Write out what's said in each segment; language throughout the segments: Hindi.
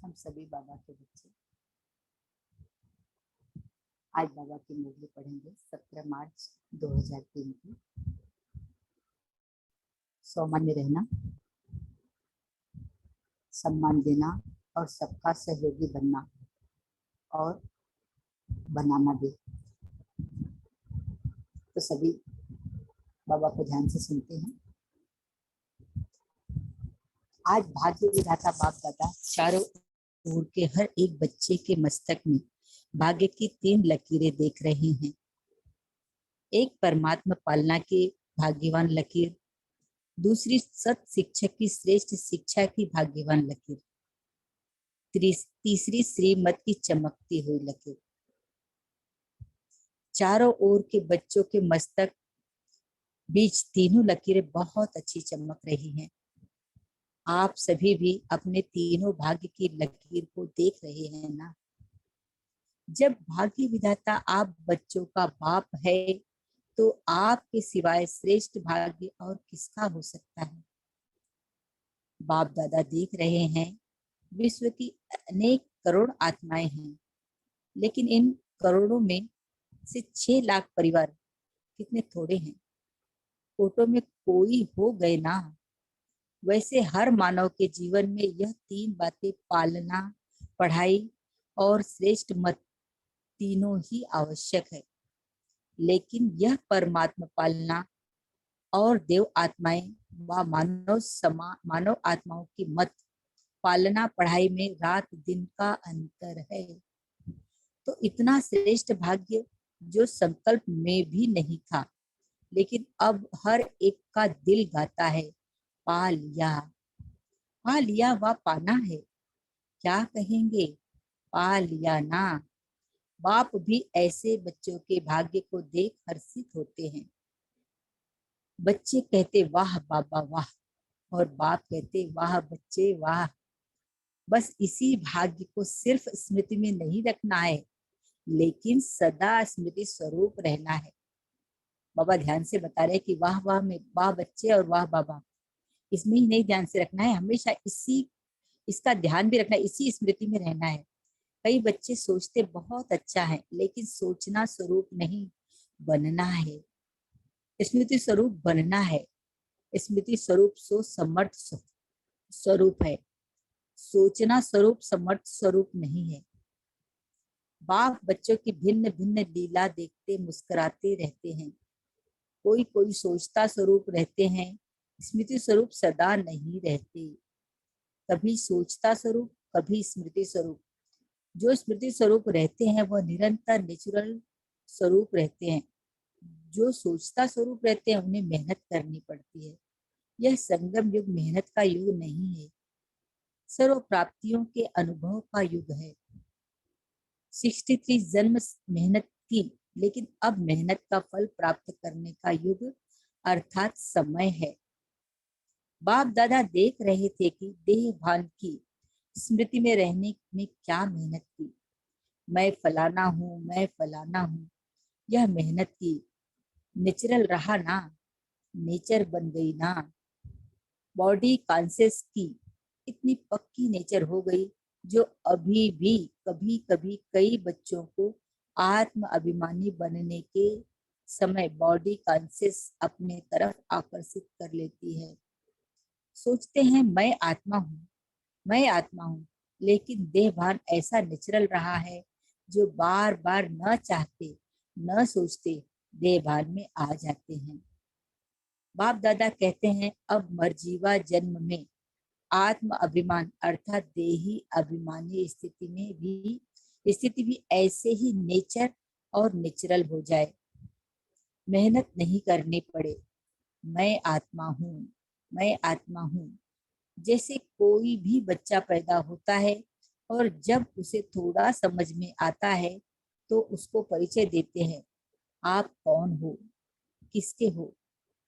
हम सभी बाबा के बच्चे आज बाबा की मुरली पढ़ेंगे 17 मार्च 2003 की। सामान्य रहना, सम्मान देना और सबका सहयोगी बनना और बनाना भी। तो सभी बाबा को ध्यान से सुनते हैं। आज भाग्य विधाता बाप दादा चारों ओर के हर एक बच्चे के मस्तक में भाग्य की 3 लकीरें देख रहे हैं। एक परमात्मा पालना की भाग्यवान लकीर, दूसरी सत शिक्षक की श्रेष्ठ शिक्षा की भाग्यवान लकीर, तीसरी श्रीमत की चमकती हुई लकीर। चारों ओर के बच्चों के मस्तक बीच तीनों लकीरें बहुत अच्छी चमक रही हैं। आप सभी भी अपने तीनों भाग्य की लकीर को देख रहे हैं ना। जब भाग्य विधाता आप बच्चों का बाप है तो आपके सिवाय श्रेष्ठ भाग्य और किसका हो सकता है। बाप दादा देख रहे हैं विश्व की अनेक करोड़ आत्माएं हैं, लेकिन इन करोड़ों में से 6 लाख परिवार कितने थोड़े हैं। फोटो में कोई हो गए ना। वैसे हर मानव के जीवन में यह 3 बातें पालना, पढ़ाई और श्रेष्ठ मत तीनों ही आवश्यक है। लेकिन यह परमात्मा पालना और देव आत्माएं व मानव आत्माओं की मत पालना पढ़ाई में रात दिन का अंतर है। तो इतना श्रेष्ठ भाग्य जो संकल्प में भी नहीं था, लेकिन अब हर एक का दिल गाता है, पा लिया व पाना है। क्या कहेंगे, पा लिया ना। बाप भी ऐसे बच्चों के भाग्य को देख हर्षित होते हैं। बच्चे कहते वाह बाबा वाह, और बाप कहते वाह बच्चे वाह। बस इसी भाग्य को सिर्फ स्मृति में नहीं रखना है, लेकिन सदा स्मृति स्वरूप रहना है। बाबा ध्यान से बता रहे कि वाह वाह में वाह बच्चे और वाह बाबा, इसमें ही नहीं ध्यान से रखना है, हमेशा इसका ध्यान भी रखना है, इसी स्मृति में रहना है। कई बच्चे सोचते बहुत अच्छा है, लेकिन सोचना स्वरूप नहीं, बनना है। स्मृति स्वरूप बनना है। स्मृति स्वरूप सो समर्थ स्वरूप है, सोचना स्वरूप समर्थ स्वरूप नहीं है। बाप बच्चों की भिन्न भिन्न लीला देखते मुस्कुराते रहते हैं। कोई कोई सोचता स्वरूप रहते हैं, स्मृति स्वरूप सदा नहीं रहते। कभी सोचता स्वरूप, कभी स्मृति स्वरूप। जो स्मृति स्वरूप रहते हैं वह निरंतर नेचुरल स्वरूप रहते हैं। जो सोचता स्वरूप रहते हैं उन्हें मेहनत करनी पड़ती है। यह संगम युग मेहनत का युग नहीं है, सर्व प्राप्तियों के अनुभव का युग है। 63 जन्म मेहनत की, लेकिन अब मेहनत का फल प्राप्त करने का युग अर्थात समय है। बाप दादा देख रहे थे कि देह भान की स्मृति में रहने में क्या मेहनत की। मैं फलाना हूँ, मैं फलाना हूँ, यह मेहनत की। नेचुरल रहा ना, नेचर बन गई ना। बॉडी कॉन्शियस की इतनी पक्की नेचर हो गई जो अभी भी कभी कभी कई बच्चों को आत्म अभिमानी बनने के समय बॉडी कॉन्शियस अपने तरफ आकर्षित कर लेती है। सोचते हैं मैं आत्मा हूँ, मैं आत्मा हूँ, लेकिन देह भान ऐसा नेचुरल रहा है जो बार बार न चाहते न सोचते देह भान में आ जाते हैं। बाप दादा कहते हैं अब मरजीवा जन्म में आत्म अभिमान अर्थात देही अभिमानी स्थिति भी ऐसे ही नेचर और नेचुरल हो जाए, मेहनत नहीं करनी पड़े। मैं आत्मा हूँ, मैं आत्मा हूँ। जैसे कोई भी बच्चा पैदा होता है और जब उसे थोड़ा समझ में आता है तो उसको परिचय देते हैं, आप कौन हो, किसके हो।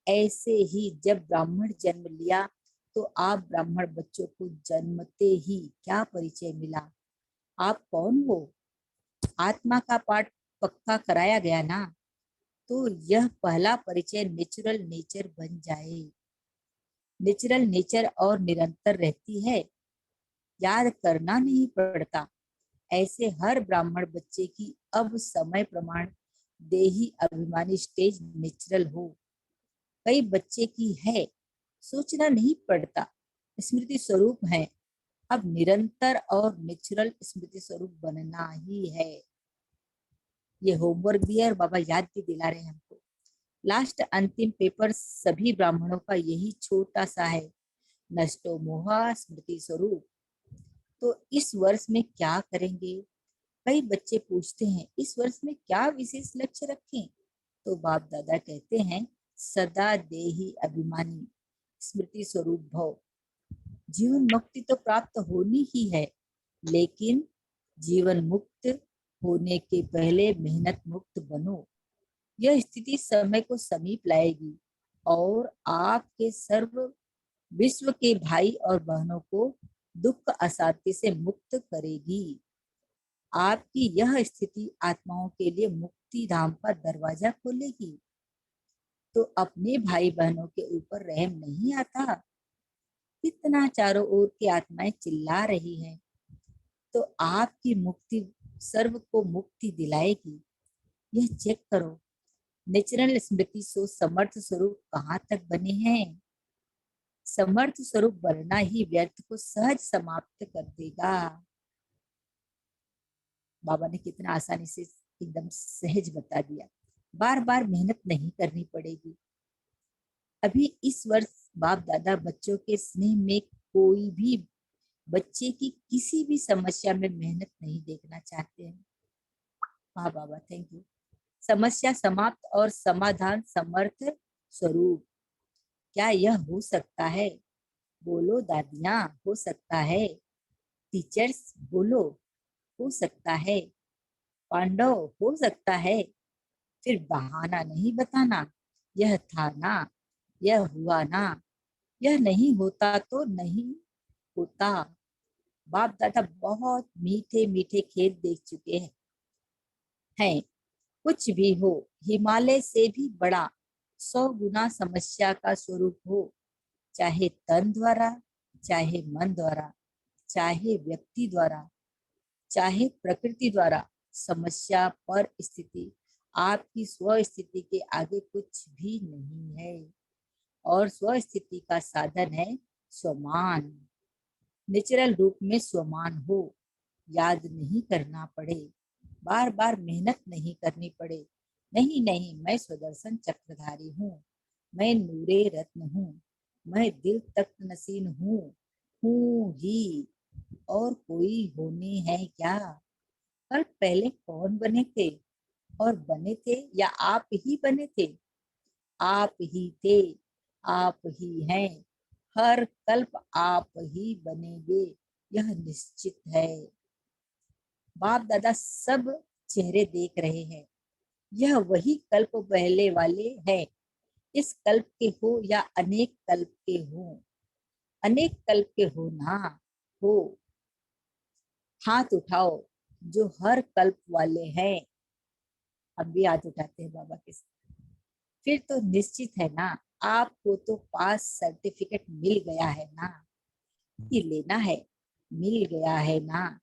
ऐसे ही जब ब्राह्मण जन्म लिया तो आप ब्राह्मण बच्चों को जन्मते ही क्या परिचय मिला, आप कौन हो। आत्मा का पाठ पक्का कराया गया ना, तो यह पहला परिचय नेचुरल नेचर बन जाए। नेचुरल नेचर और निरंतर रहती है। याद करना नहीं पड़ता। ऐसे हर ब्राह्मण बच्चे की अब समय प्रमाण देही अभिमानी स्टेज नेचुरल हो। कई बच्चे की है, सोचना नहीं पड़ता, स्मृति स्वरूप है। अब निरंतर और नेचुरल स्मृति स्वरूप बनना ही है। ये होमवर्क भी है और बाबा याद भी दिला रहे हैं हमको। लास्ट अंतिम पेपर सभी ब्राह्मणों का यही छोटा सा है, नष्टो मोहा स्मृति स्वरूप। तो इस वर्ष में क्या करेंगे? कई बच्चे पूछते हैं इस वर्ष में क्या विशेष लक्ष्य रखें? तो बाप दादा कहते हैं सदा देही अभिमानी स्मृति स्वरूप भव। जीवन मुक्ति तो प्राप्त होनी ही है, लेकिन जीवन मुक्त होने के पहले मेहनत मुक्त बनो। यह स्थिति समय को समीप लाएगी और आपके सर्व विश्व के भाई और बहनों को दुख अशांति से मुक्त करेगी। आपकी यह स्थिति आत्माओं के लिए मुक्ति धाम का दरवाजा खोलेगी। तो अपने भाई बहनों के ऊपर रहम नहीं आता? कितना चारों ओर की आत्माएं चिल्ला रही हैं, तो आपकी मुक्ति सर्व को मुक्ति दिलाएगी। यह चेक करो, नेचुरल स्मृति सो समर्थ स्वरूप कहाँ तक बने हैं। समर्थ स्वरूप बनना ही व्यर्थ को सहज समाप्त कर देगा। बाबा ने कितना आसानी से एकदम सहज बता दिया। बार बार मेहनत नहीं करनी पड़ेगी। अभी इस वर्ष बाप दादा बच्चों के स्नेह में कोई भी बच्चे की किसी भी समस्या में मेहनत नहीं देखना चाहते हैं। हाँ बाबा, थैंक यू। समस्या समाप्त और समाधान समर्थ स्वरूप। क्या यह हो सकता है? बोलो दादियाँ, हो सकता है। टीचर्स बोलो, हो सकता है। पांडव, हो सकता है। फिर बहाना नहीं बताना, यह था ना, यह हुआ ना, यह नहीं होता तो नहीं होता। बाप दादा बहुत मीठे मीठे खेत देख चुके हैं। कुछ भी हो, हिमालय से भी बड़ा 100 गुना समस्या का स्वरूप हो, चाहे तन द्वारा, चाहे मन द्वारा, चाहे व्यक्ति द्वारा, चाहे प्रकृति द्वारा, समस्या पर स्थिति आपकी स्व स्थिति के आगे कुछ भी नहीं है। और स्व स्थिति का साधन है स्वमान। नेचुरल रूप में स्वमान हो, याद नहीं करना पड़े, बार बार मेहनत नहीं करनी पड़े। नहीं नहीं, मैं स्वदर्शन चक्रधारी हूँ, मैं नूरे रत्न हूँ, मैं दिल तख्त नसीन हूँ ही, और कोई होने है क्या? कल पहले कौन बने थे? और बने थे या आप ही बने थे? आप ही थे, आप ही हैं, हर कल्प आप ही बनेंगे, यह निश्चित है। बाप दादा सब चेहरे देख रहे हैं। यह वही कल्प पहले वाले हैं। इस कल्प के हो या अनेक कल्प के हो, अनेक कल्प के हो ना हो, हाथ उठाओ जो हर कल्प वाले हैं। हम भी हाथ उठाते हैं बाबा के साथ। फिर तो निश्चित है ना, आपको तो पास सर्टिफिकेट मिल गया है ना। ये लेना है, मिल गया है ना,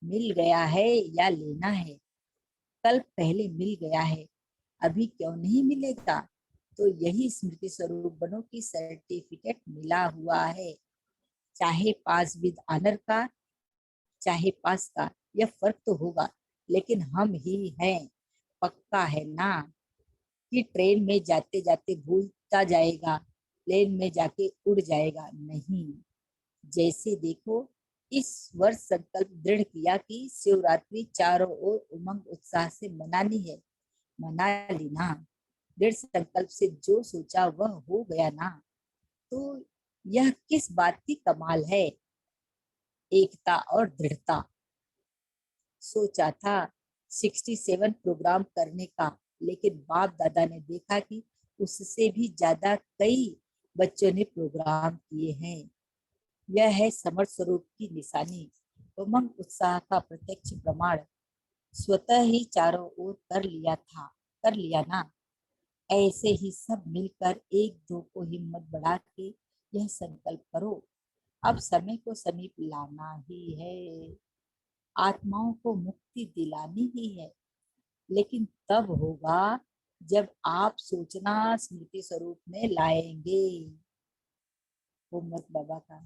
मिल गया है या लेना है। कल पहले मिल गया है, अभी क्यों नहीं मिलेगा? तो यही स्मृति स्वरूप बनो की सर्टिफिकेट मिला हुआ है। चाहे पास विद ऑनर का, चाहे पास का, यह फर्क तो होगा, लेकिन हम ही हैं। पक्का है ना कि ट्रेन में जाते जाते भूलता जाएगा, प्लेन में जाके उड़ जाएगा? नहीं। जैसे देखो, इस वर्ष संकल्प दृढ़ किया कि शिवरात्रि चारों ओर उमंग उत्साह से मनानी है, मना ली ना। दृढ़ संकल्प से जो सोचा वह हो गया ना। तो यह किस बात की कमाल है? एकता और दृढ़ता। सोचा था 67 प्रोग्राम करने का, लेकिन बाप दादा ने देखा कि उससे भी ज्यादा कई बच्चों ने प्रोग्राम किए हैं। यह है समर्थ स्वरूप की निशानी, उमंग उत्साह का प्रत्यक्ष प्रमाण। स्वतः ही चारों ओर कर लिया था, कर लिया ना। ऐसे ही सब मिलकर एक दो को हिम्मत बढ़ा के यह संकल्प करो, अब समय को समीप लाना ही है, आत्माओं को मुक्ति दिलानी ही है। लेकिन तब होगा जब आप सोचना स्मृति स्वरूप में लाएंगे। उम्मत बाबा का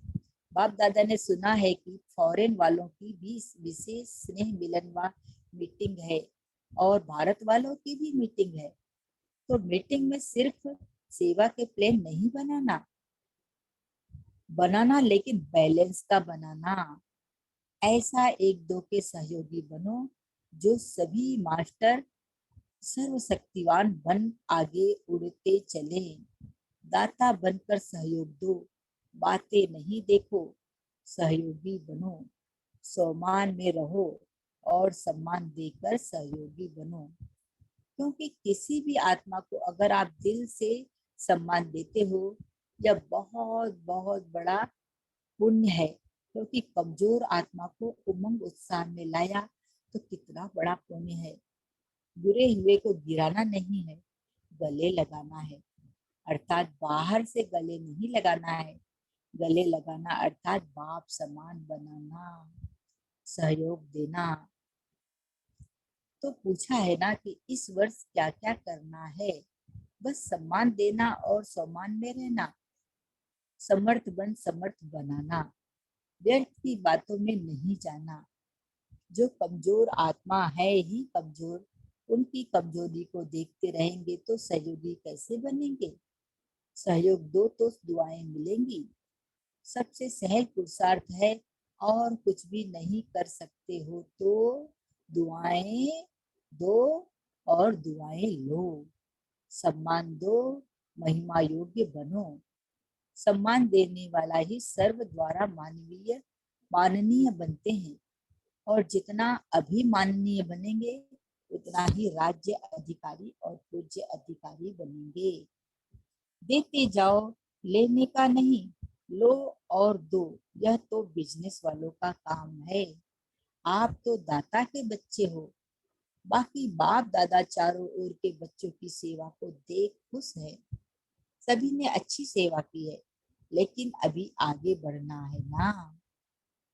बाप दादा ने सुना है कि फॉरेन वालों की भी विशेष स्नेह मिलन व मीटिंग है और भारत वालों की भी मीटिंग है। तो मीटिंग में सिर्फ सेवा के प्लान नहीं बनाना लेकिन बैलेंस का बनाना। ऐसा एक दो के सहयोगी बनो जो सभी मास्टर सर्वशक्तिवान बन आगे उड़ते चले। दाता बनकर सहयोग दो, बातें नहीं देखो, सहयोगी बनो। सम्मान में रहो और सम्मान देकर सहयोगी बनो। क्योंकि किसी भी आत्मा को अगर आप दिल से सम्मान देते हो, यह बहुत बहुत बड़ा पुण्य है। क्योंकि कमजोर आत्मा को उमंग उत्साह में लाया तो कितना बड़ा पुण्य है। बुरे हुए को गिराना नहीं है, गले लगाना है। अर्थात बाहर से गले नहीं लगाना है, गले लगाना अर्थात बाप समान बनाना, सहयोग देना। तो पूछा है ना कि इस वर्ष क्या क्या करना है। बस सम्मान देना और सम्मान में रहना, समर्थ बन समर्थ बनाना, व्यर्थ की बातों में नहीं जाना। जो कमजोर आत्मा है ही कमजोर, उनकी कमजोरी को देखते रहेंगे तो सहयोगी कैसे बनेंगे। सहयोग दो तो दुआएं मिलेंगी। सबसे सहज पुरुषार्थ है और कुछ भी नहीं कर सकते हो तो दुआएं दो और दुआएं लो। सम्मान दो, महिमा योग्य बनो। सम्मान देने वाला ही सर्व द्वारा माननीय बनते हैं और जितना अभिमाननीय बनेंगे उतना ही राज्य अधिकारी और पूज्य अधिकारी बनेंगे। देते जाओ, लेने का नहीं, लो और दो, यह तो बिजनेस वालों का काम है। आप तो दाता के बच्चे हो। बाकी बाप दादा चारों ओर के बच्चों की सेवा को देख खुश है। सभी ने अच्छी सेवा की है, लेकिन अभी आगे बढ़ना है ना।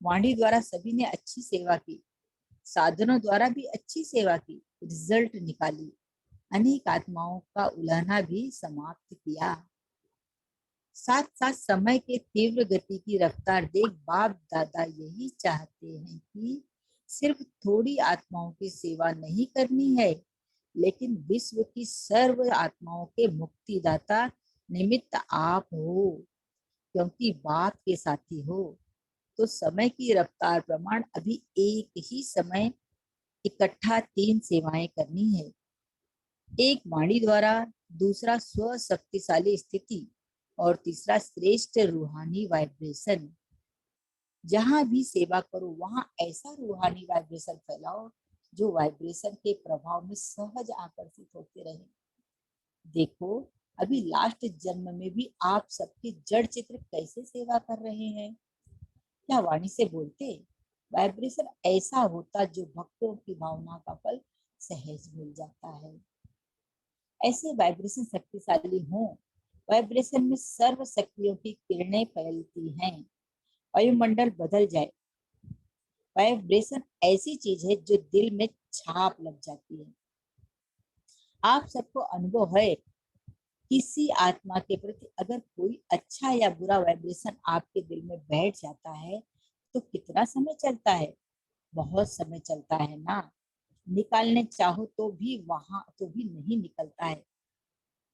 वाणी द्वारा सभी ने अच्छी सेवा की, साधनों द्वारा भी अच्छी सेवा की, रिजल्ट निकाली, अनेक आत्माओं का उल्हाना भी समाप्त किया। साथ साथ समय के तीव्र गति की रफ्तार देख बाप दादा यही चाहते हैं कि सिर्फ थोड़ी आत्माओं की सेवा नहीं करनी है, लेकिन विश्व की सर्व आत्माओं के मुक्तिदाता निमित्त आप हो। क्योंकि बाप के साथी हो तो समय की रफ्तार प्रमाण अभी एक ही समय इकट्ठा 3 सेवाएं करनी है। एक वाणी द्वारा, दूसरा स्व शक्तिशाली स्थिति और तीसरा श्रेष्ठ रूहानी वाइब्रेशन। जहां भी सेवा करो वहां ऐसा रूहानी वाइब्रेशन फैलाओ जो वाइब्रेशन के प्रभाव में सहज आकर्षित होते रहे। देखो, अभी लास्ट जन्म में भी आप सबके जड़ चित्र कैसे सेवा कर रहे हैं। क्या वाणी से बोलते, वाइब्रेशन ऐसा होता जो भक्तों की भावना का फल सहज मिल जाता है। ऐसे वाइब्रेशन शक्तिशाली हो, वाइब्रेशन में सर्व शक्तियों की किरणें फैलती हैं, वायुमंडल बदल जाए। वाइब्रेशन ऐसी चीज है जो दिल में छाप लग जाती है। आप सबको अनुभव है, किसी आत्मा के प्रति अगर कोई अच्छा या बुरा वाइब्रेशन आपके दिल में बैठ जाता है तो कितना समय चलता है। बहुत समय चलता है ना। निकालने चाहो तो भी नहीं निकलता है।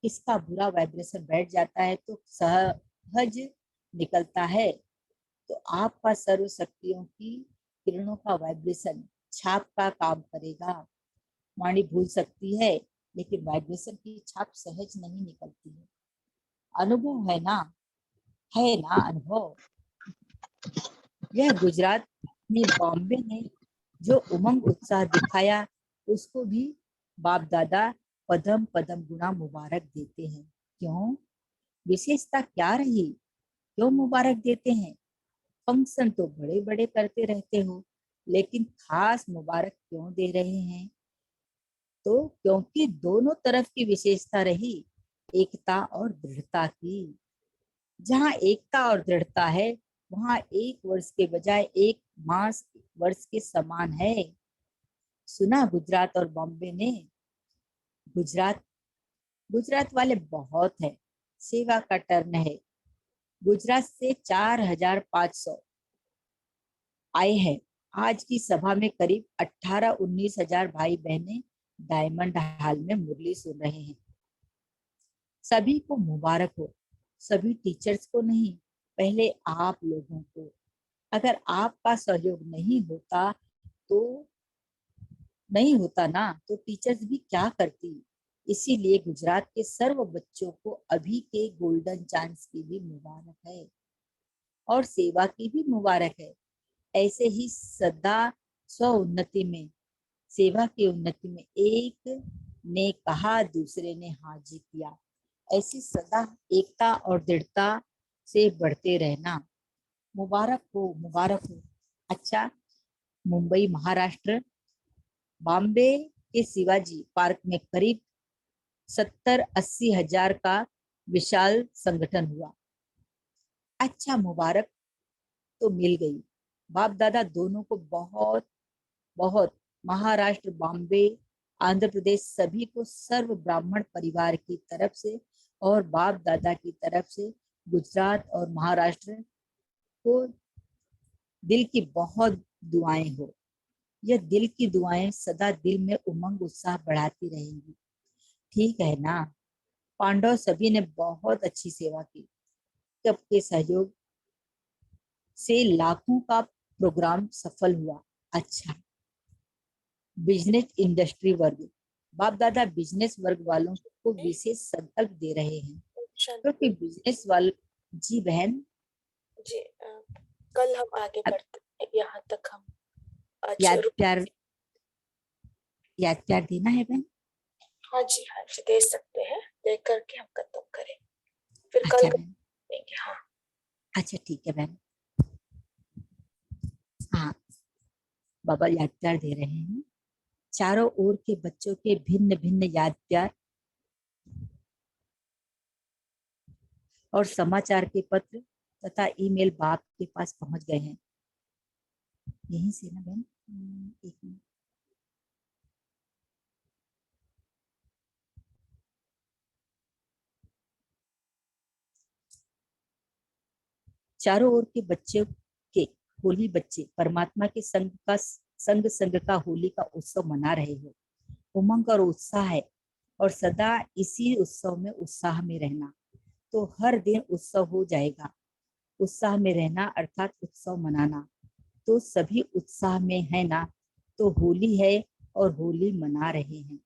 किसका बुरा वाइब्रेशन बैठ जाता है तो सहज निकलता है। तो आपका सर्व शक्तियों की किरणों का वाइब्रेशन छाप का काम करेगा। वाणी भूल सकती है लेकिन वाइब्रेशन की छाप सहज नहीं निकलती है। अनुभव है ना अनुभव। यह गुजरात में, बॉम्बे ने जो उमंग उत्साह दिखाया उसको भी बाप दादा पदम पदम गुना मुबारक देते हैं। क्यों? विशेषता क्या रही, क्यों मुबारक देते हैं? फंक्शन तो बड़े बड़े करते रहते हो, लेकिन खास मुबारक क्यों दे रहे हैं? तो क्योंकि दोनों तरफ की विशेषता रही, एकता और दृढ़ता की। जहाँ एकता और दृढ़ता है वहां 1 वर्ष के बजाय 1 मास वर्ष के समान है। सुना गुजरात और बॉम्बे ने? गुजरात गुजरात वाले बहुत है, सेवा का टर्न है। गुजरात से 4500 आए हैं। आज की सभा में करीब 18-19 हजार भाई बहनें डायमंड हॉल में मुरली सुन रहे हैं। सभी को मुबारक हो, सभी टीचर्स को नहीं, पहले आप लोगों को। अगर आपका सहयोग तो नहीं होता ना, तो टीचर्स भी क्या करती। इसीलिए गुजरात के सर्व बच्चों को अभी के गोल्डन चांस की भी मुबारक है और सेवा की भी मुबारक है। ऐसे ही सदा स्व उन्नति में, सेवा की उन्नति में एक ने कहा, दूसरे ने हाजी किया, ऐसी सदा एकता और दृढ़ता से बढ़ते रहना। मुबारक हो, मुबारक हो। अच्छा, मुंबई महाराष्ट्र, बॉम्बे के शिवाजी पार्क में करीब 70-80 हजार का विशाल संगठन हुआ। अच्छा, मुबारक तो मिल गई। बाप दादा दोनों को बहुत बहुत, महाराष्ट्र, बॉम्बे, आंध्र प्रदेश, सभी को सर्व ब्राह्मण परिवार की तरफ से और बाप दादा की तरफ से गुजरात और महाराष्ट्र को दिल की बहुत दुआएं हो। यह दिल की दुआएं सदा दिल में उमंग उत्साह बढ़ाती रहेंगी। ठीक है ना? पांडव सभी ने बहुत अच्छी सेवा की। सबके सहयोग से लाखों का प्रोग्राम सफल हुआ। अच्छा, बिजनेस इंडस्ट्री वर्ग, बाप दादा बिजनेस वर्ग वालों को विशेष संकल्प दे रहे हैं, क्योंकि बिजनेस वाले, जी बहन जी, कल हम आगे बढ़ते हैं। यहाँ तक हम याद प्यार देना है बहन। हाँ जी, दे सकते हैं, दे करके हम खत्म करें, फिर अच्छा कल बहन, देंगे। हाँ अच्छा ठीक है बहन। हाँ, बाबा याद प्यार दे रहे हैं। चारों ओर के बच्चों के भिन्न भिन्न याद प्यार और समाचार के पत्र तथा ईमेल बाप के पास पहुंच गए हैं। यहीं से ना बहन, एक मिनट। चारों ओर के बच्चों के होली बच्चे परमात्मा के संग का होली का उत्सव मना रहे हो। उमंग और उत्साह है और सदा इसी उत्सव में उत्साह में रहना, तो हर दिन उत्सव हो जाएगा। उत्साह में रहना अर्थात उत्सव मनाना, तो सभी उत्साह में है ना, तो होली है और होली मना रहे हैं।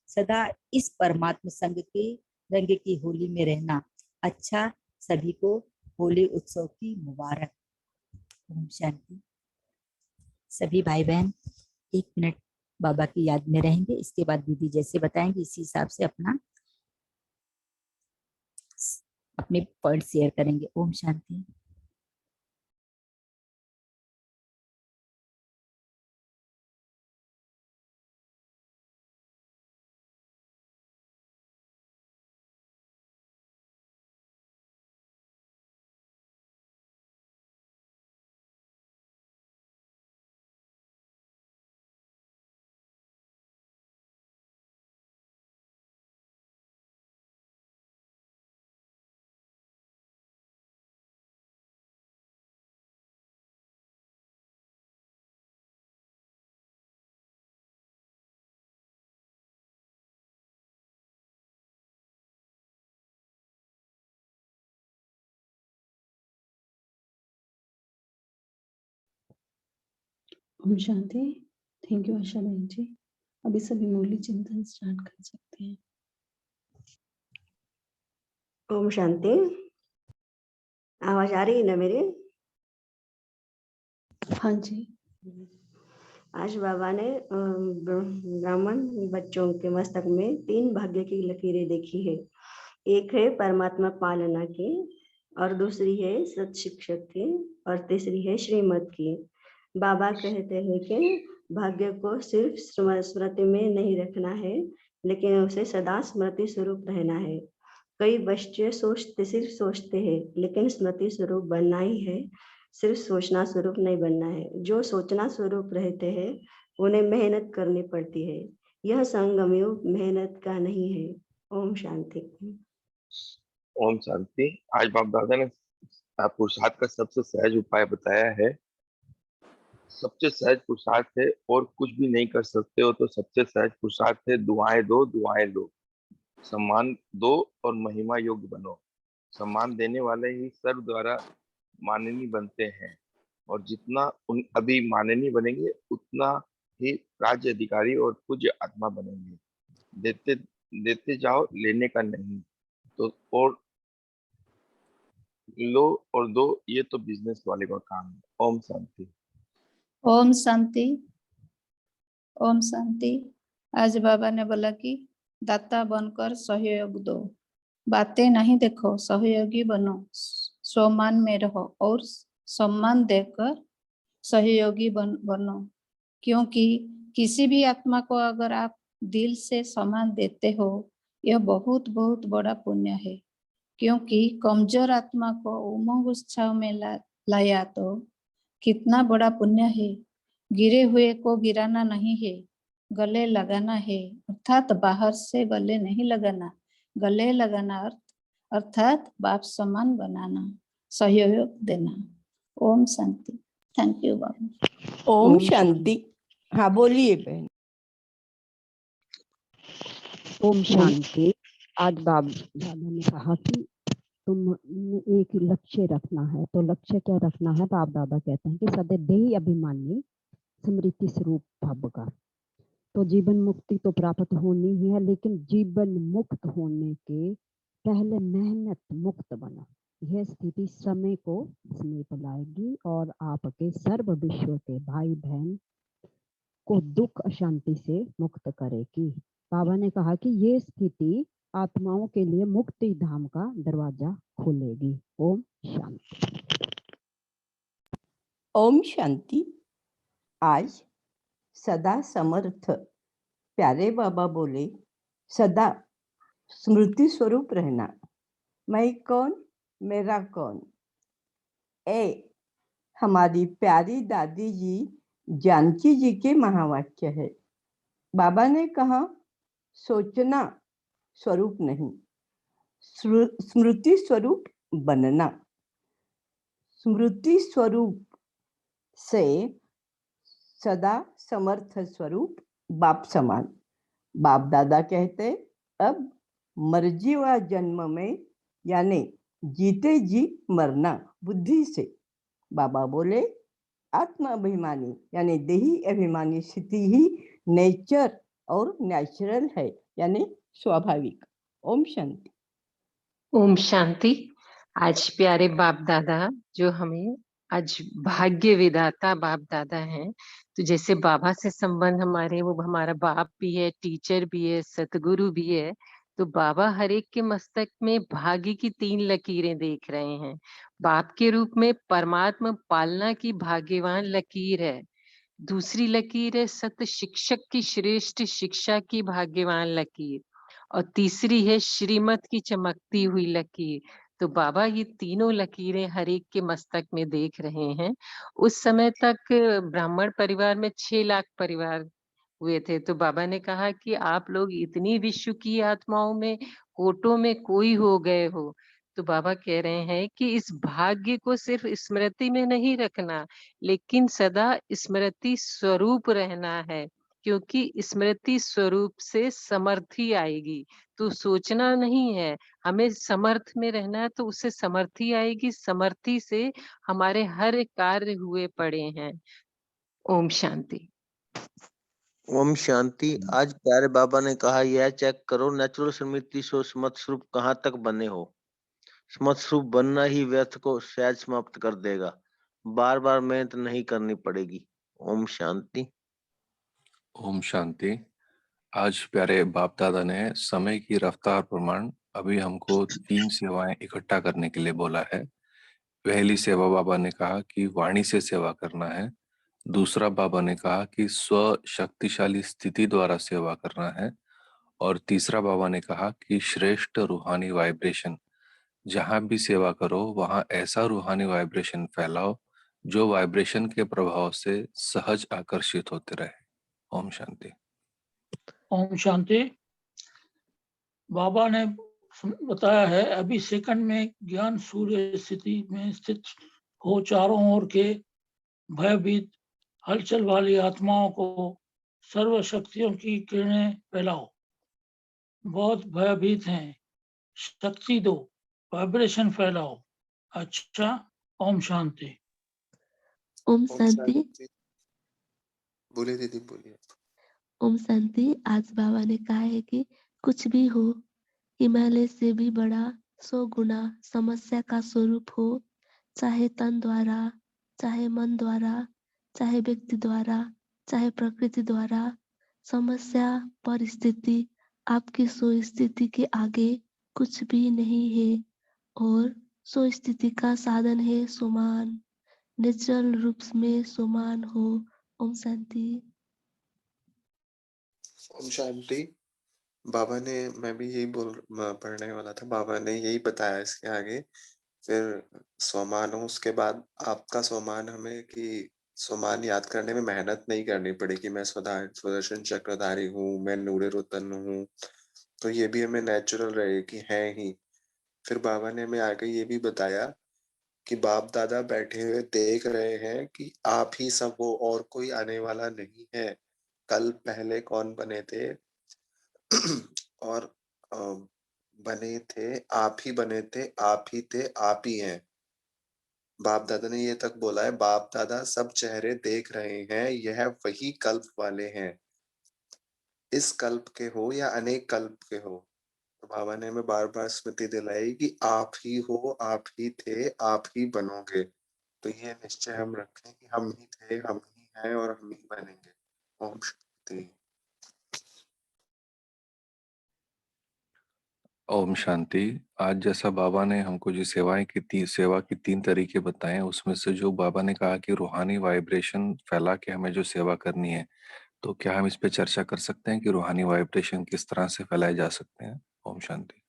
सदा इस परमात्मा संग के रंग की होली में रहना। अच्छा, सभी को होली उत्सव की मुबारक। ओम शांति। सभी भाई बहन 1 मिनट बाबा की याद में रहेंगे, इसके बाद दीदी जैसे बताएंगे इसी हिसाब से अपने पॉइंट शेयर करेंगे। ओम शांति। ओम शांति। थैंक यू आशा बहन जी। अभी सभी मुरली चिंतन स्टार्ट कर सकते हैं। ओम शांति। आवाज आ रही है ना मेरी? हाँ जी। आज बाबा ने ब्राह्मण बच्चों के मस्तक में 3 भाग्य की लकीरें देखी है। एक है परमात्मा पालना की, और दूसरी है सत शिक्षक की, और तीसरी है श्रीमत की। बाबा कहते हैं कि भाग्य को सिर्फ स्मृति में नहीं रखना है, लेकिन उसे सदा स्मृति स्वरूप रहना है। कई बच्चे सिर्फ सोचते हैं, लेकिन स्मृति स्वरूप बनना ही है सिर्फ सोचना स्वरूप नहीं बनना है। जो सोचना स्वरूप रहते हैं उन्हें मेहनत करनी पड़ती है। यह संगम युग मेहनत का नहीं है। ओम शांति। ओम शांति। आज बाप दादा ने पुरुषार्थ का सबसे सहज उपाय बताया है। सबसे सहज पुरुषार्थ है, और कुछ भी नहीं कर सकते हो तो सबसे सहज पुरुषार्थ है दुआएं दो, दुआएं लो। सम्मान दो और महिमा योग्य बनो। सम्मान देने वाले ही सर्व द्वारा माननीय बनते हैं, और जितना उन अभी माननीय बनेंगे उतना ही राज्य अधिकारी और पूज्य आत्मा बनेंगे। देते देते जाओ, लेने का नहीं। तो और लो और दो, ये तो बिजनेस वाले का काम है। ओम शांति। ओम शांति। ओम शांति। आज बाबा ने बोला कि दाता बनकर सहयोग दो, बातें नहीं देखो, सहयोगी बनो, स्वमान में रहो और सम्मान देकर सहयोगी बनो। क्योंकि किसी भी आत्मा को अगर आप दिल से सम्मान देते हो, यह बहुत बहुत बड़ा पुण्य है। क्योंकि कमजोर आत्मा को उमंग उत्साह में लाया तो कितना बड़ा पुण्य है। गिरे हुए को गिराना नहीं है, गले लगाना है। अर्थात बाहर से गले नहीं लगाना, गले लगाना अर्थात बाप समान बनाना, सहयोग देना। ओम शांति। थैंक यू बाबा। ओम शांति। हाँ बोलिए बहन। ओम शांति। आज बाबा ने कहा कि तुमने एक लक्ष्य रखना है, तो लक्ष्य क्या रखना है? बाप दादा कहते हैं कि सदैव देही अभिमानी स्मृति स्वरूप भव का। तो जीवन मुक्ति तो प्राप्त होनी ही है, लेकिन जीवन मुक्त होने के पहले मेहनत मुक्त बनो। यह स्थिति समय को समीप लाएगी और आपके सर्व विश्व के भाई बहन को दुख अशांति से मुक्त करेगी। बाबा ने कहा कि ये स्थिति आत्माओं के लिए मुक्ति धाम का दरवाजा खोलेगी। ओम शांति। ओम शांति। आज सदा समर्थ प्यारे बाबा बोले, सदा स्मृति स्वरूप रहना। मैं कौन, मेरा कौन। हमारी प्यारी दादी जी जानकी जी के महावाक्य है। बाबा ने कहा सोचना स्वरूप नहीं, स्मृति स्वरूप बनना। स्मृति स्वरूप से सदा समर्थ स्वरूप बाप समान। बाप दादा कहते अब मर्जी व जन्म में यानी जीते जी मरना बुद्धि से। बाबा बोले आत्माभिमानी यानी देही अभिमानी स्थिति ही नेचर और नेचुरल है, यानी स्वाभाविक। ओम शांति। ओम शांति। आज प्यारे बाप दादा जो हमें आज भाग्य विदाता बाप दादा हैं, तो जैसे बाबा से संबंध हमारे, वो हमारा बाप भी है, टीचर भी है, सतगुरु भी है। तो बाबा हर एक के मस्तक में भाग्य की 3 लकीरें देख रहे हैं। बाप के रूप में परमात्मा पालना की भाग्यवान लकीर है। दूसरी लकीर है सत्य शिक्षक की श्रेष्ठ शिक्षा की भाग्यवान लकीर, और तीसरी है श्रीमत की चमकती हुई लकीर। तो बाबा ये तीनों लकीरें हर एक के मस्तक में देख रहे हैं। उस समय तक ब्राह्मण परिवार में 6 लाख परिवार हुए थे। तो बाबा ने कहा कि आप लोग इतनी विश्व की आत्माओं में कोटों में कोई हो गए हो। तो बाबा कह रहे हैं कि इस भाग्य को सिर्फ स्मृति में नहीं रखना, लेकिन सदा स्मृति स्वरूप रहना है। क्योंकि स्मृति स्वरूप से समर्थी आएगी। तो सोचना नहीं है, हमें समर्थ में रहना है, तो उससे समर्थी आएगी। समर्थी से हमारे हर कार्य हुए पड़े हैं। ओम शांति। ओम शांति। आज प्यारे बाबा ने कहा यह चेक करो नेचुरल स्मृति सो स्मृत स्वरूप कहाँ तक बने हो। स्मृत स्वरूप बनना ही व्यर्थ को सहज समाप्त कर देगा। बार बार मेहनत नहीं करनी पड़ेगी। ओम शांति। ओम शांति। आज प्यारे बाप दादा ने समय की रफ्तार प्रमाण अभी हमको 3 सेवाएं इकट्ठा करने के लिए बोला है। पहली सेवा बाबा ने कहा कि वाणी से सेवा करना है। दूसरा बाबा ने कहा कि स्व शक्तिशाली स्थिति द्वारा सेवा करना है। और तीसरा बाबा ने कहा कि श्रेष्ठ रूहानी वाइब्रेशन, जहां भी सेवा करो वहां ऐसा रूहानी वाइब्रेशन फैलाओ जो वाइब्रेशन के प्रभाव से सहज आकर्षित होते रहे। ओम शांति। ओम शांति। बाबा ने बताया है अभी सेकंड में ज्ञान सूर्य स्थिति में स्थित हो चारों ओर के भयभीत हलचल वाली आत्माओं को सर्व शक्तियों की किरणें फैलाओ। बहुत भयभीत हैं, शक्ति दो, वाइब्रेशन फैलाओ। अच्छा, ओम शांति। ओम ओम शांति। शांति। बोलिए दीदी, बोलिए। ओम शांति। आज बाबा ने कहा है कि कुछ भी हो, हिमालय से भी बड़ा 100 गुना समस्या का स्वरूप हो, चाहे तन द्वारा, चाहे मन द्वारा, चाहे व्यक्ति द्वारा, चाहे प्रकृति द्वारा, समस्या परिस्थिति आपकी सो स्थिति के आगे कुछ भी नहीं है। और सो स्थिति का साधन है सुमान, नेचुरल रूप में सुमान हो। ओम शांति। ओम शांति। बाबा ने, मैं भी यही पढ़ने वाला था, बाबा ने यही बताया इसके आगे। फिर स्वमान हो, उसके बाद आपका स्वमान हमें कि स्वमान याद करने में मेहनत नहीं करनी पड़ेगी। मैं सुदर्शन चक्रधारी हूँ, मैं नूरे रोतन हूँ, तो ये भी हमें नेचुरल रहे कि है ही। फिर बाबा ने हमें आगे ये भी बताया कि बाप दादा बैठे हुए देख रहे हैं कि आप ही सब हो और कोई आने वाला नहीं है। कल पहले कौन बने थे और बने थे, आप ही बने थे, आप ही थे, आप ही हैं। बाप दादा ने ये तक बोला है, बाप दादा सब चेहरे देख रहे हैं, यह वही कल्प वाले हैं। इस कल्प के हो या अनेक कल्प के हो, तो बाबा ने हमें बार बार स्मृति दिलाई कि आप ही हो, आप ही थे, आप ही बनोगे। तो ये निश्चय हम रखें कि हम ही थे, हम ही हैं और हम ही बनेंगे। ओम शांति। ओम शांति। आज जैसा बाबा ने हमको जो सेवा की 3 तरीके बताए, उसमें से जो बाबा ने कहा कि रूहानी वाइब्रेशन फैला के हमें जो सेवा करनी है, तो क्या हम इस पे चर्चा कर सकते हैं कि रूहानी वाइब्रेशन किस तरह से फैलाए जा सकते हैं? ओम शांति।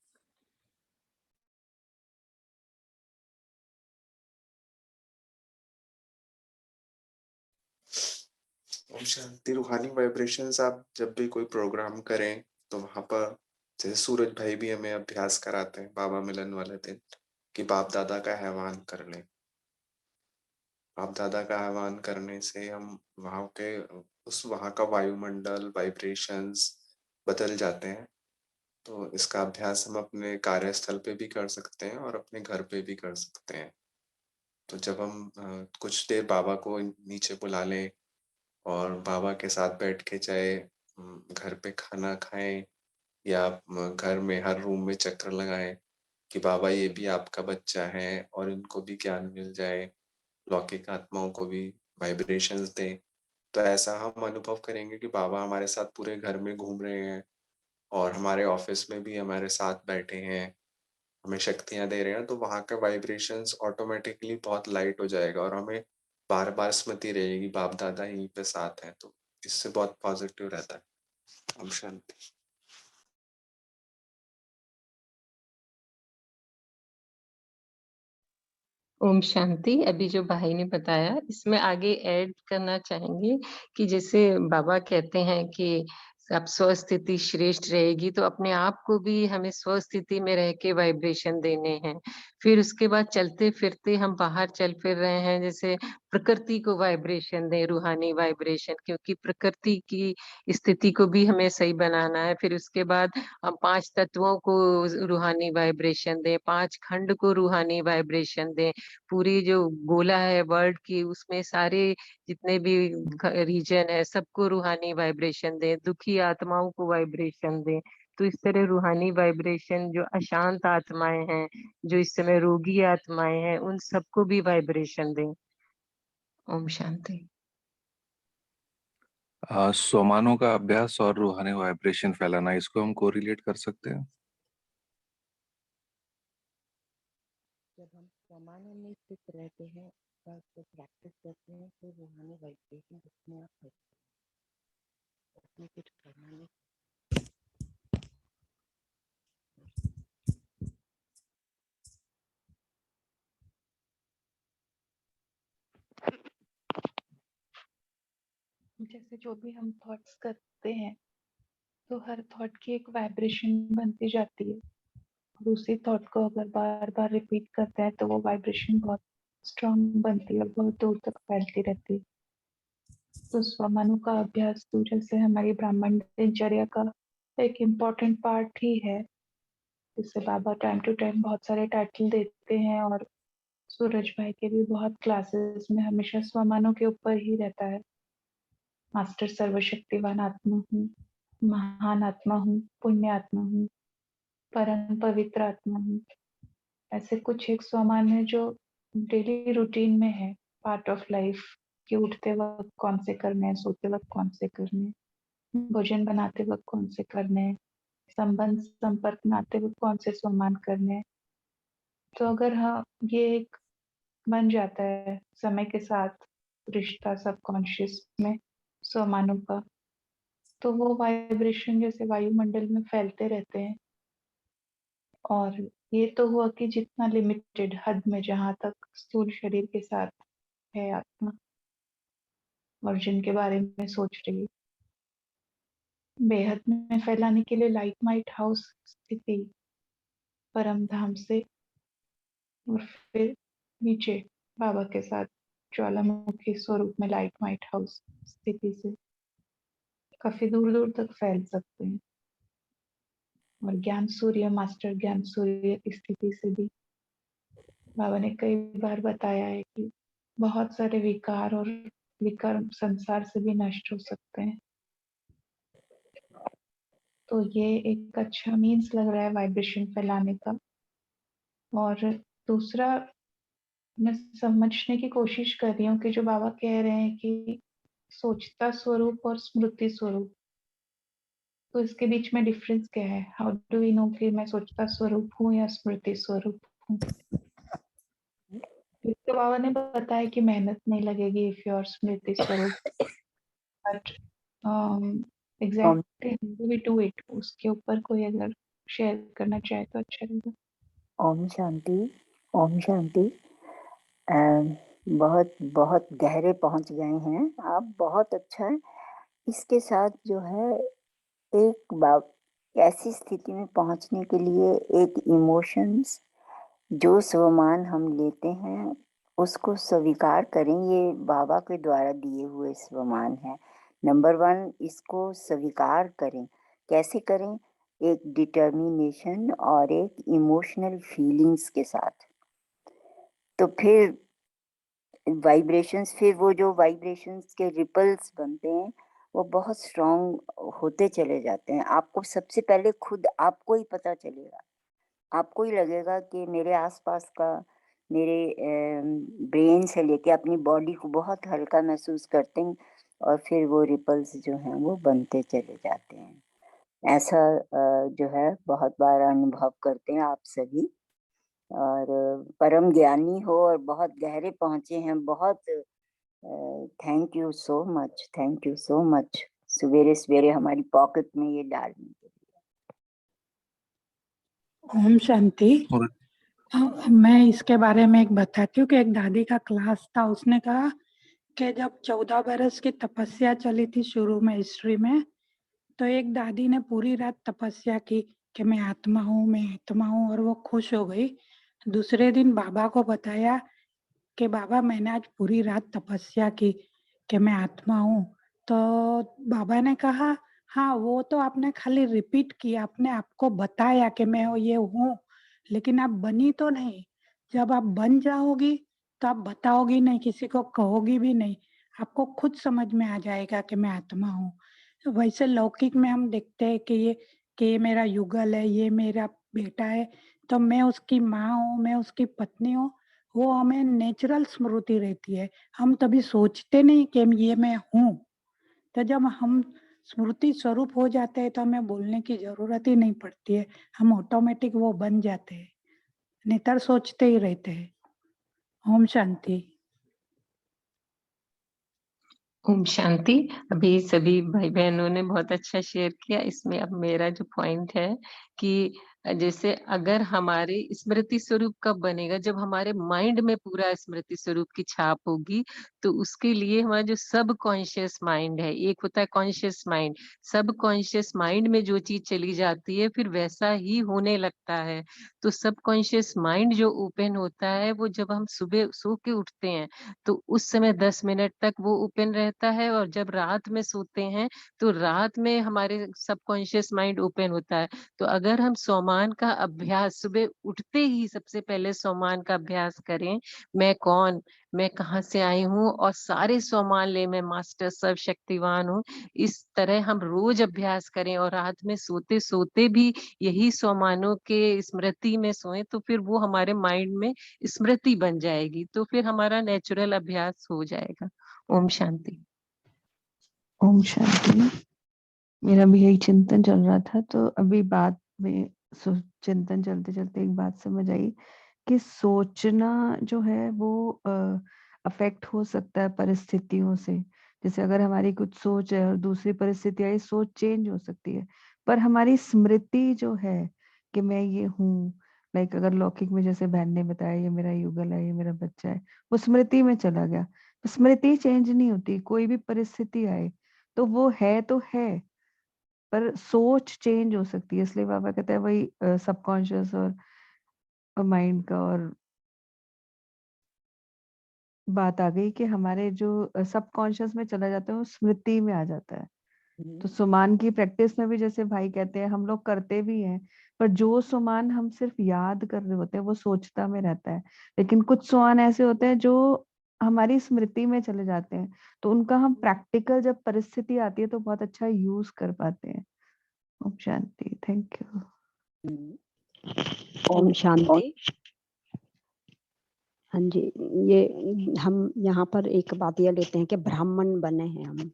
ओम शांति। रूहानी वाइब्रेशंस आप जब भी कोई प्रोग्राम करें तो वहां पर, जैसे सूरज भाई भी हमें अभ्यास कराते हैं बाबा मिलन वाले दिन, कि बाप दादा का आह्वान कर लें। बाप दादा का आह्वान करने से हम वहां का वायुमंडल, वाइब्रेशंस बदल जाते हैं। तो इसका अभ्यास हम अपने कार्यस्थल पे भी कर सकते हैं और अपने घर पे भी कर सकते हैं। तो जब हम कुछ देर बाबा को नीचे बुला लें और बाबा के साथ बैठ के चाहे घर पे खाना खाएं या घर में हर रूम में चक्कर लगाएं कि बाबा ये भी आपका बच्चा है और इनको भी ज्ञान मिल जाए, लौकिक आत्माओं को भी वाइब्रेशंस दें। तो ऐसा हम अनुभव करेंगे कि बाबा हमारे साथ पूरे घर में घूम रहे हैं और हमारे ऑफिस में भी हमारे साथ बैठे हैं, हमें शक्तियां दे रहे हैं। तो वहाँ का वाइब्रेशंस ऑटोमेटिकली बहुत लाइट हो जाएगा और हमें बार बार स्मृति रहेगी बाप दादा यहीं पे साथ हैं। तो इससे बहुत पॉजिटिव रहता है। ओम शांति। ओम शांति। अभी जो भाई ने बताया, इसमें आगे ऐड करना चाहेंगे कि जैसे बाबा कहते हैं कि अब स्वस्थिति श्रेष्ठ रहेगी, तो अपने आप को भी हमें स्वस्थिति में रह के वाइब्रेशन देने हैं। फिर उसके बाद चलते फिरते हम बाहर चल फिर रहे हैं, जैसे प्रकृति को वाइब्रेशन दें, रूहानी वाइब्रेशन, क्योंकि प्रकृति की स्थिति को भी हमें सही बनाना है। फिर उसके बाद हम 5 तत्वों को रूहानी वाइब्रेशन दें, 5 खंड को रूहानी वाइब्रेशन दें, पूरी जो गोला है वर्ल्ड की, उसमें सारे जितने भी रीजन है सबको रूहानी वाइब्रेशन दें, दुखी आत्माओं को वाइब्रेशन दें। तो इस तरह रूहानी वाइब्रेशन, जो अशांत आत्माएं हैं, जो इस समय रोगी आत्माएं हैं, उन सबको भी वाइब्रेशन दें। ओम शांति। सोमानों का अभ्यास और रूहानी वाइब्रेशन फैलाना, इसको हम कोरिलेट कर सकते हैं? जब हम सामान्य में स्थित रहते हैं और प्रैक्टिस करते हैं तो रूहानी वाइब्रेशन अपने आप होती है, उसमें कुछ करना नहीं। जैसे जो भी हम थॉट्स करते हैं तो हर थॉट की एक वाइब्रेशन बनती जाती है और उसी थॉट को अगर बार बार रिपीट करते हैं तो वो वाइब्रेशन बहुत स्ट्रांग बनती है और बहुत दूर तक फैलती रहती है। तो स्वमानु का अभ्यास तो जैसे हमारी ब्राह्मण दिनचर्या का एक इम्पोर्टेंट पार्ट ही है, जिससे बाबा टाइम टू टाइम बहुत सारे टाइटल देते हैं और सूरज भाई के भी बहुत क्लासेस में हमेशा स्वमानु के ऊपर ही रहता है। मास्टर सर्वशक्तिवान आत्मा हूँ, महान आत्मा हूँ, पुण्य आत्मा हूँ, परम पवित्र आत्मा हूँ। ऐसे कुछ एक स्वमान है जो डेली रूटीन में है, पार्ट ऑफ लाइफ, कि उठते वक्त कौन से करने हैं, सोते वक्त कौन से करने हैं, भोजन बनाते वक्त कौन से करने हैं, संबंध संपर्क में आते वक्त कौन से स्वमान करने हैं। तो अगर हाँ ये एक बन जाता है समय के साथ रिश्ता सबकॉन्शियस में स्वमानों का, तो वो वाइब्रेशन जैसे वायुमंडल में फैलते रहते हैं। और ये तो हुआ कि जितना लिमिटेड हद में जहाँ तक स्थूल शरीर के साथ है आत्मा और जिनके बारे में सोच रही है, बेहद में फैलाने के लिए लाइट माइट हाउस स्थिति परम धाम से और फिर नीचे बाबा के साथ ज्वालामुखी स्वरूप में लाइट माइट हाउस स्थिति से काफी दूर दूर तक फैल सकते हैं। और ज्ञान सूर्य मास्टर ज्ञान सूर्य की स्थिति से भी बाबा ने कई बार बताया है कि बहुत सारे विकार और विकर्म संसार से भी नष्ट हो सकते हैं। तो ये एक अच्छा मीन्स लग रहा है वाइब्रेशन फैलाने का। और दूसरा, मैं समझने की कोशिश कर रही हूँ कि जो बाबा कह रहे हैं कि सोचता स्वरूप और स्मृति स्वरूप, तो इसके बीच में डिफरेंस क्या है? हाउ डू वी नो कि मैं सोचता स्वरूप हूँ या स्मृति स्वरूप हूँ? तो बाबा ने बताया कि मेहनत नहीं लगेगी if you are Smriti Swaroop, but exactly how do we do it, उसके ऊपर कोई अगर शेयर करना चाहे तो अच्छा रहेगा। ओम शांति, ओम शांति। बहुत बहुत गहरे पहुंच गए हैं आप, बहुत अच्छा है। इसके साथ जो है एक बात, ऐसी स्थिति में पहुंचने के लिए एक इमोशंस, जो स्वमान हम लेते हैं उसको स्वीकार करें। ये बाबा के द्वारा दिए हुए स्वमान है। नंबर 1, इसको स्वीकार करें। कैसे करें? एक डिटर्मिनेशन और एक इमोशनल फीलिंग्स के साथ। तो फिर वाइब्रेशंस, फिर वो जो वाइब्रेशंस के रिपल्स बनते हैं वो बहुत स्ट्रॉन्ग होते चले जाते हैं। आपको सबसे पहले खुद आपको ही पता चलेगा, आपको ही लगेगा कि मेरे आसपास का, मेरे ब्रेन से लेके अपनी बॉडी को बहुत हल्का महसूस करते हैं और फिर वो रिपल्स जो हैं वो बनते चले जाते हैं। ऐसा जो है बहुत बार अनुभव करते हैं आप सभी। और परम ज्ञानी हो और बहुत गहरे पहुंचे हैं। बहुत thank you so much, thank you so much सवेरे सवेरे हमारी पॉकेट में ये डालने के लिए। ओम शांति। मैं इसके बारे में एक बताती हूँ कि एक दादी का क्लास था, उसने कहा कि जब 14 बरस की तपस्या चली थी शुरू में हिस्ट्री में, तो एक दादी ने पूरी रात तपस्या की कि मैं आत्मा हूँ, मैं आत्मा हूँ, और वो खुश हो गई। दूसरे दिन बाबा को बताया कि बाबा मैंने आज पूरी रात तपस्या की कि मैं आत्मा हूँ। तो बाबा ने कहा हाँ वो तो आपने खाली रिपीट किया, आपने आपको बताया कि मैं ये हूँ, लेकिन आप बनी तो नहीं। जब आप बन जाओगी तो आप बताओगी नहीं, किसी को कहोगी भी नहीं, आपको खुद समझ में आ जाएगा कि मैं आत्मा हूँ। वैसे लौकिक में हम देखते हैं कि ये मेरा युगल है, ये मेरा बेटा है, तो मैं उसकी माँ हूँ, मैं उसकी पत्नी हूँ, वो हमें नेचुरल स्मृति रहती है। हम तभी सोचते नहीं कि ये मैं हूँ। तो जब हम स्मृति स्वरूप हो जाते हैं तो हमें बोलने की जरूरत ही नहीं पड़ती है, हम ऑटोमेटिक वो बन जाते हैं, नेतर सोचते ही रहते हैं। ओम शांति। ओम शांति। अभी सभी भाई बहनों ने बहुत अच्छा शेयर किया। इसमें अब मेरा जो पॉइंट है कि जैसे अगर हमारे स्मृति स्वरूप कब बनेगा, जब हमारे माइंड में पूरा स्मृति स्वरूप की छाप होगी। तो उसके लिए हमारा जो सब कॉन्शियस माइंड है, एक होता है कॉन्शियस माइंड, सब कॉन्शियस माइंड में जो चीज चली जाती है फिर वैसा ही होने लगता है। तो सब कॉन्शियस माइंड जो ओपन होता है वो जब हम सुबह सो के उठते हैं तो उस समय 10 मिनट तक वो ओपन रहता है, और जब रात में सोते हैं तो रात में हमारे सबकॉन्शियस माइंड ओपन होता है। तो अगर हम सोमान का अभ्यास सुबह उठते ही सबसे पहले सोमान का अभ्यास करें, मैं कौन, मैं कहाँ से आई हूँ, और सारे सोमान ले, मैं मास्टर सर्वशक्तिवान हूँ, इस तरह हम रोज अभ्यास करें और रात में सोते सोते भी यही सोमानों के स्मृति में सोए, तो फिर वो हमारे माइंड में स्मृति बन जाएगी, तो फिर हमारा नेचुरल अभ्यास हो जाएगा। ओम शांति। ओम शांति। मेरा भी यही चिंतन चल रहा था, तो अभी बाद में चिंतन चलते चलते एक बात समझ आई कि सोचना जो है वो अफेक्ट हो सकता है परिस्थितियों से। जैसे अगर हमारी कुछ सोच है और दूसरी परिस्थिति आई, सोच चेंज हो सकती है, पर हमारी स्मृति जो है कि मैं ये हूँ, लाइक अगर लौकिक में जैसे बहन ने बताया ये मेरा युगल है, ये मेरा बच्चा है, वो स्मृति में चला गया। स्मृति चेंज नहीं होती, कोई भी परिस्थिति आए तो वो है तो है, पर सोच चेंज हो सकती है। इसलिए बाबा कहता है वही सबकॉन्शियस और माइंड का और बात आ गई कि हमारे जो सबकॉन्शियस में चला जाता है वो स्मृति में आ जाता है। तो सुमान की प्रैक्टिस में भी जैसे भाई कहते हैं हम लोग करते भी हैं, पर जो सुमान हम सिर्फ याद कर रहे होते हैं वो सोचता में रहता है, लेकिन कुछ सुमान ऐसे होते हैं जो हमारी स्मृति में चले जाते हैं, तो उनका हम प्रैक्टिकल जब परिस्थिति आती है तो बहुत अच्छा यूज कर पाते हैं। ओम शांति। Thank you. ओम शांति। हाँ जी, ये हम यहाँ पर एक बात ये लेते हैं कि ब्राह्मण बने हैं हम,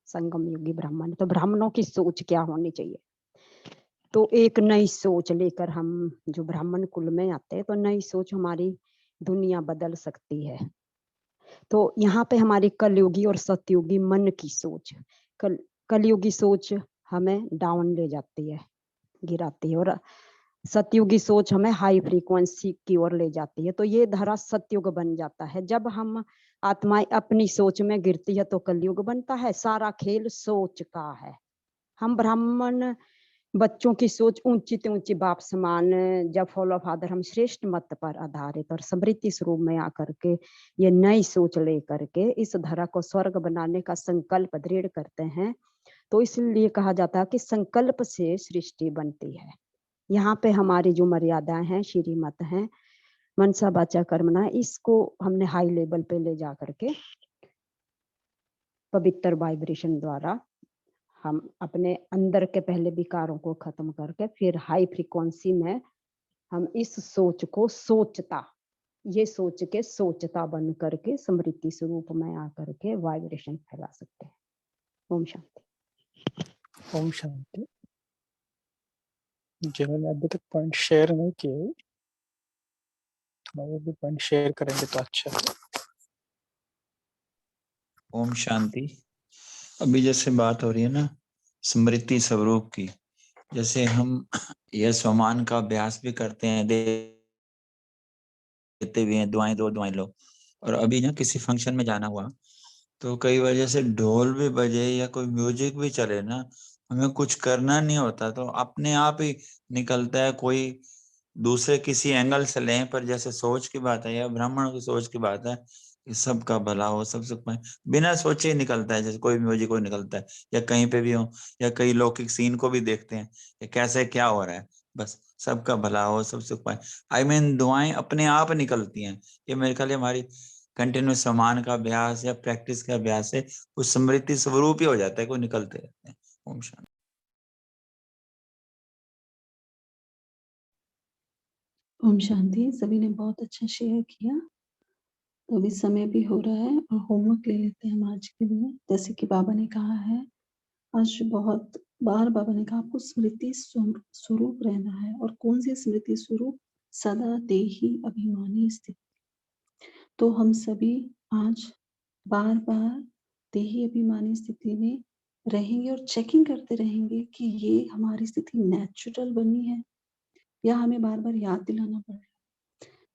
संगम युगी ब्राह्मण, तो ब्राह्मणों की सोच क्या होनी चाहिए। तो एक नई सोच लेकर हम जो ब्राह्मण कुल में आते हैं, तो नई सोच हमारी दुनिया बदल सकती है। तो यहाँ पे हमारी कलयुगी और सतयुगी मन की सोच, कलयुगी सोच हमें डाउन ले जाती है, गिराती है, और सतयुगी सोच हमें हाई फ्रीक्वेंसी की ओर ले जाती है। तो ये धारा सतयुग बन जाता है। जब हम आत्माएं अपनी सोच में गिरती है तो कलयुग बनता है। सारा खेल सोच का है। हम ब्राह्मण बच्चों की सोच ऊंची से ऊंची बाप समान, जब फॉलो फादर हम श्रेष्ठ मत पर आधारित और समृद्धि स्वरूप में आकर के ये नई सोच लेकर के इस धरा को स्वर्ग बनाने का संकल्प दृढ़ करते हैं। तो इसलिए कहा जाता है कि संकल्प से सृष्टि बनती है। यहाँ पे हमारी जो मर्यादाएं हैं, श्रीमत हैं, मनसा वाचा कर्मणा, इसको हमने हाई लेवल पे ले जा करके पवित्र वाइब्रेशन द्वारा हम अपने अंदर के पहले विकारों को खत्म करके फिर हाई फ्रीक्वेंसी में हम इस सोच को सोचता, ये सोच के सोचता बन करके स्मृति स्वरूप में आकर के वाइब्रेशन फैला सकते हैं। ओम शांति। ओम शांति। जिन्होंने अभी तक पॉइंट शेयर नहीं किए, वो भी पॉइंट शेयर करेंगे तो अच्छा है। ओम शांति। अभी जैसे बात हो रही है ना स्मृति स्वरूप की, जैसे हम यह स्वमान का अभ्यास भी करते हैं, देते भी हैं, दुआएं दो दुआएं लो। और अभी ना किसी फंक्शन में जाना हुआ तो कई वजह से ढोल भी बजे या कोई म्यूजिक भी चले ना, हमें कुछ करना नहीं होता तो अपने आप ही निकलता है। कोई दूसरे किसी एंगल से लें, पर जैसे सोच की बात है या ब्राह्मणों की सोच की बात है कि सबका भला हो, सब सुख पाए, बिना सोचे ही निकलता है। जैसे कोई म्यूजिक को निकलता है या कहीं पे भी हो, या कई लौकिक सीन को भी देखते हैं कि कैसे क्या हो रहा है, बस सबका भला हो, सब सुख पाए। आई मीन दुआएं अपने आप निकलती हैं। ये मेरे ख्याल हमारी कंटिन्यूस समान का अभ्यास या प्रैक्टिस का अभ्यास है, उस स्मृति स्वरूप ही हो जाता है, कोई निकलते रहते हैं। ओम शांति। ओम शांति। सभी ने बहुत अच्छा शेयर किया। तो अभी समय भी हो रहा है और होमवर्क ले लेते हैं हम आज के लिए। जैसे कि बाबा ने कहा है, आज बहुत बार बाबा ने कहा आपको स्मृति स्वरूप रहना है। और कौन सी स्मृति स्वरूप? सदा देही अभिमानी स्थिति। तो हम सभी आज बार बार देही अभिमानी स्थिति में रहेंगे और चेकिंग करते रहेंगे कि ये हमारी स्थिति नेचुरल बनी है या हमें बार बार याद दिलाना पड़ रहा है।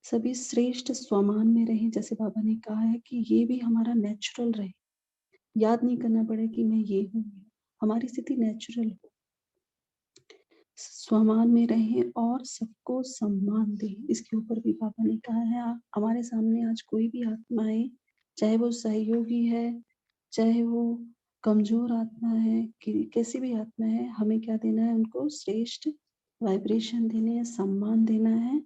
सभी श्रेष्ठ स्वमान में रहे, जैसे बाबा ने कहा है कि ये भी हमारा नेचुरल रहे, याद नहीं करना पड़े कि मैं ये हूँ, हमारी स्थिति नेचुरल हो, स्वमान में रहें और सबको सम्मान दें। इसके ऊपर भी बाबा ने कहा है, हमारे सामने आज कोई भी आत्मा है, चाहे वो सहयोगी है, चाहे वो कमजोर आत्मा है, कैसी भी आत्मा है, हमें क्या देना है, उनको श्रेष्ठ वाइब्रेशन देने हैं, सम्मान देना है।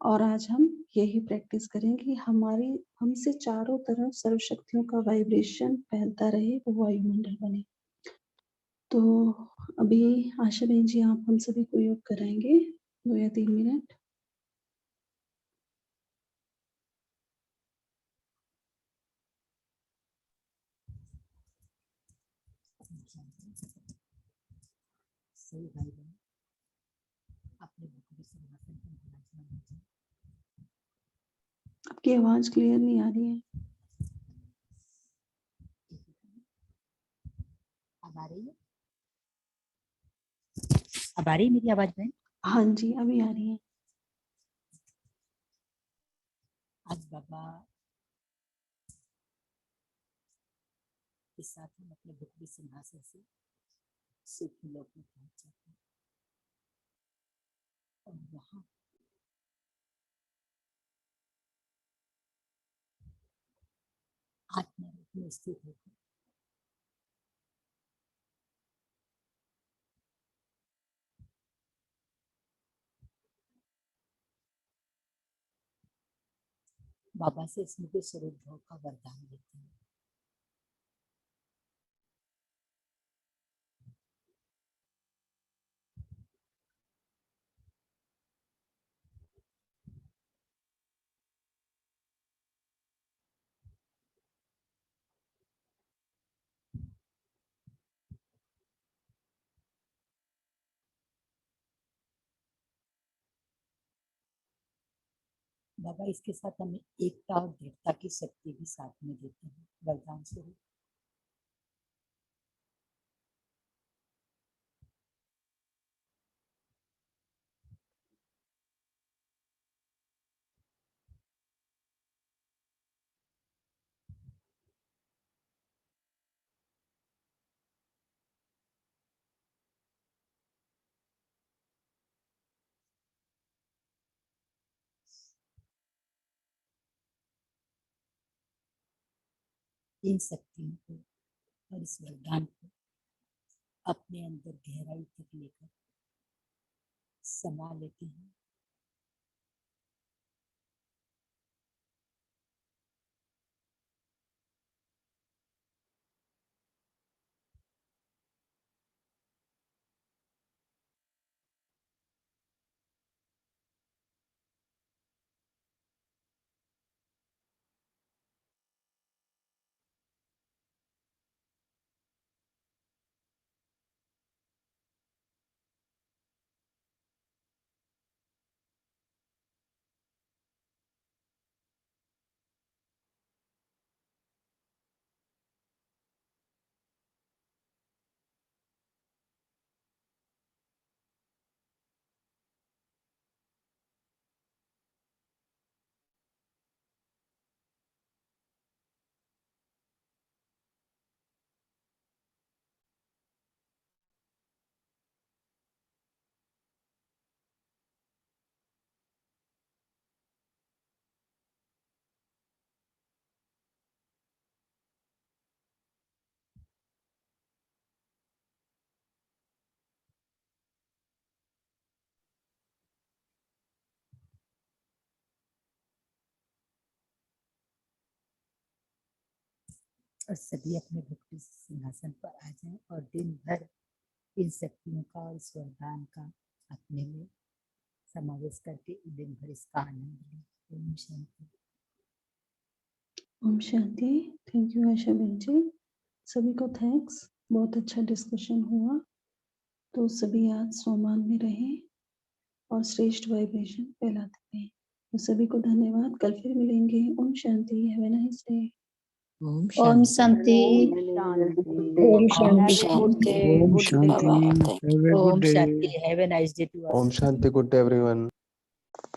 और आज हम यही प्रैक्टिस करेंगे कि हमारी हमसे चारों तरफ सर्व शक्तियों का वाइब्रेशन फैलता रहे, वो वायुमंडल बने। तो अभी आशा बहन जी आप हम सभी को योग कराएंगे 2 या 3 मिनट। सही भाई बहन अपने मुख सिंहासन पर विराजमान हो जाए। आपकी आवाज क्लियर नहीं आ रही है। अब आ रही है? अब आ रही है मेरी आवाज बहन? हाँ जी अभी आ रही है। आज बाबा के साथ हम अपने भुखरी सिंहासन से सूक्ष्म लोक में पहुंच जाते हैं और वहां आत्मा रूप में स्थित होकर बाबा से स्मृति स्वरूप भाव का वरदान लेते हैं। बाबा इसके साथ हमें एकता और दृढ़ता की शक्ति भी साथ में देते हैं वरदान स्वरूप। इन शक्तियों को और इस वरदान को अपने अंदर गहराई तक लेकर समा लेते हैं। और सभी अपने भक्ति सिंहासन पर आ जाएं और दिन भर इन शक्तियों का और इस वरदान का अपने में समावेश करके दिन भर इसका आनंद लें। ओम शांति। ओम शांति। थैंक यू आशा बहन जी, सभी को थैंक्स, बहुत अच्छा डिस्कशन हुआ। तो सभी आज सोमान में रहें और श्रेष्ठ वाइब्रेशन फैलाते रहें। तो सभी को धन्यवाद, कल फिर मिलेंगे। ओम शांति। Have a nice day. ओम शांति। ओम शांति। ओम शांति। Have a nice day to all. Om Shanti, good day everyone.